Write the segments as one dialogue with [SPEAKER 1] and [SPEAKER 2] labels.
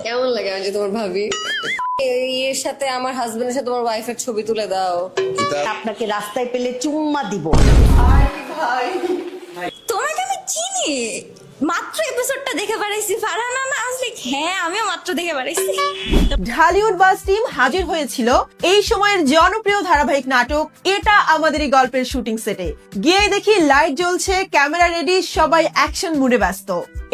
[SPEAKER 1] কেমন লাগে আমি যে তোমার ভাবি এর সাথে আমার হাজবেন্ডের সাথে তোমার ওয়াইফের ছবি তুলে দাও।
[SPEAKER 2] আপনাকে রাস্তায় পেলে চুম্মা দিব।
[SPEAKER 3] তোমাকে আমি চিনি, মাত্র এপিসোডটা দেখে বেড়াইছি। ফারহানা না আসলে হ্যাঁ আমিও মাত্র দেখে বেড়াইছি।
[SPEAKER 4] ঢালিউড বাস টিম হাজির হয়েছিল এই সময়ের জনপ্রিয় ধারাবাহিক নাটক এটা আমাদেরই গল্পের শুটিং সেটে। গিয়ে দেখি লাইট জ্বলছে, ক্যামেরা রেডি, সবাই অ্যাকশন মুডে ব্যস্ত।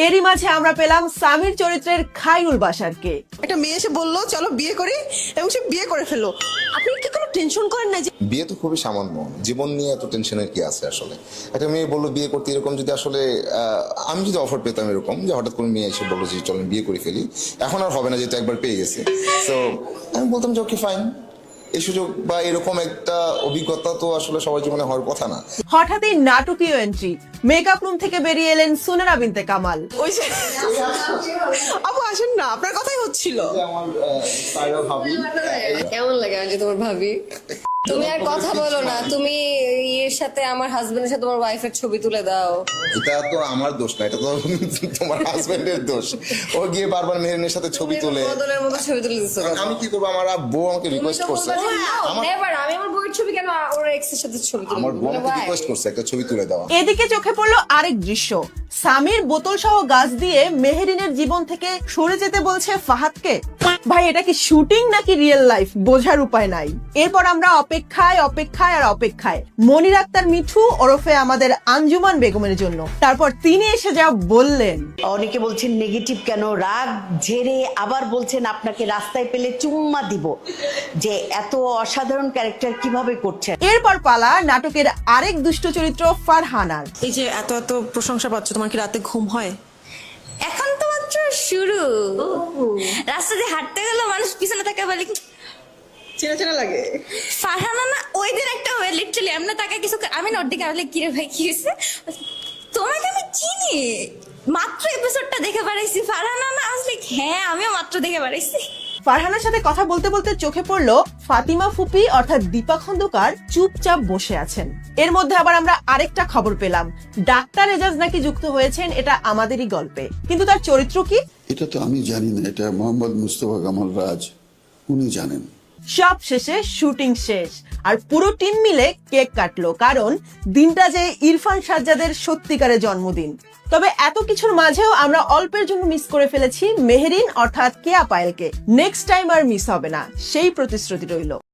[SPEAKER 4] এরই মাঝে আমরা পেলাম সামির চরিত্রের খায়রুল বাশারকে।
[SPEAKER 5] একটা মেয়ে এসে বললো চলো বিয়ে করি এবং সে বিয়ে করে ফেললো। আপনি কি কোনো টেনশন করেন না যে
[SPEAKER 6] বিয়ে তো খুবই সামান্য, জীবন নিয়ে এত টেনশনের কি আছে আসলে? একটা মেয়ে বললো বিয়ে করতে, এরকম যদি আসলে আমি যদি অফার পেতাম এরকম যে হঠাৎ করে মেয়ে এসে বললো যে চলেন বিয়ে করে ফেলি, এখন আর হবে না, যেহেতু একবার পেয়ে গেছে। তো আমি বলতাম যে ওকে ফাইন, এই সুযোগ বা এরকম একটা অভিজ্ঞতা তো আসলে সবার জীবনে হওয়ার কথা না।
[SPEAKER 4] হঠাৎই নাটকীয় এন্ট্রি, মেকআপ রুম থেকে বেরিয়ে এলেন সুনেরা বিনতে কামাল।
[SPEAKER 5] ওই যে আপু আসেন না, আপনার কথাই হচ্ছিল।
[SPEAKER 6] আমার ভাবি
[SPEAKER 1] কেমন লাগে আমি যে তোমার ভাবি? তুমি আর কথা বলো না, তুমি এর সাথে আমার হাজবেন্ডের সাথে তোমার ওয়াইফের ছবি তুলে দাও।
[SPEAKER 6] এটা তো আমার দোষ না, এটা তো তোমার হাজবেন্ডের দোষ। ও গিয়ে বারবার মেহেরিনের সাথে ছবি তোলে।
[SPEAKER 1] বদলের মতো ছবি তুলে দিচ্ছ।
[SPEAKER 6] আমি কি করবো? আমার বউ আমাকে রিকোয়েস্ট করছে।
[SPEAKER 1] নেভার, আমি আমার বউয়ের ছবি কেন ওর এক্সের সাথে ছবি তুলে
[SPEAKER 6] আমার বউ
[SPEAKER 1] দেব?
[SPEAKER 6] আমাকে রিকোয়েস্ট করছে একটা ছবি তুলে দেওয়া।
[SPEAKER 4] এদিকে চোখে পড়লো আরেক দৃশ্য, সামির বোতল সহ গাছ দিয়ে মেহেরিনের জীবন থেকে সরে যেতে বলছে ফাহাদকে। ভাই এটা কি শুটিং নাকি রিয়েল লাইফ বোঝার উপায় নাই। এরপর আমরা অপেক্ষায় অপেক্ষায় আর অপেক্ষায় মনির আক্তার মিঠু ওরফে আমাদের আঞ্জুমান বেগমের জন্য। তারপর তিনি এসে যা বললেন,
[SPEAKER 2] অনেকে বলছেন নেগেটিভ কেন, রাগ ঝেড়ে, আবার বলছেন আপনাকে রাস্তায় পেলে চুম্মা দিব, যে এত অসাধারণ ক্যারেক্টার কিভাবে করছেন।
[SPEAKER 4] এরপর পালা নাটকের আরেক দুষ্ট চরিত্র ফারহানার।
[SPEAKER 5] এই যে এত এত প্রশংসা পাচ্ছ, তোমার কি রাতে ঘুম হয়?
[SPEAKER 3] এখন তো মাত্র শুরু। রাস্তা দিয়ে হাঁটতে গেলে মানুষ পিছনে তাকে বলে
[SPEAKER 5] চেনা চেনা লাগে।
[SPEAKER 3] ফারহানা না ওই দিন একটা লিটারালি এমনি তাকে কিছু আমি না ওর দিকে বলে কিরে ভাই কি হয়েছে, তোমাকে আমি চিনি, মাত্র এপিসোডটা দেখে বেড়াইছি। ফারহানা না আসলে হ্যাঁ আমিও মাত্র দেখে বেড়াইছি।
[SPEAKER 4] ফারহানার সাথে কথা বলতে বলতে চোখে পড়লো ফাতিমা ফুপি অর্থাৎ দীপা খন্দকার চুপচাপ বসে আছেন। এর মধ্যে আবার আমরা আরেকটা খবর পেলাম, ডাক্তার এজাজ নাকি যুক্ত হয়েছেন এটা আমাদেরই গল্পে, কিন্তু তার চরিত্র কি
[SPEAKER 7] এটা তো আমি জানি না, এটা মোহাম্মদ মুস্তফা কামাল রাজ উনি জানেন।
[SPEAKER 4] সব শেষে শুটিং শেষ আর পুরো টিম মিলে কেক কাটলো, কারণ দিনটা যে ইরফান সাজ্জাদের সত্যিকারের জন্মদিন। তবে এত কিছুর মাঝেও আমরা অল্পের জন্য মিস করে ফেলেছি মেহেরিন অর্থাৎ কেয়া পায়েলকে। নেক্সট টাইম আর মিস হবে না, সেই প্রতিশ্রুতি রইল।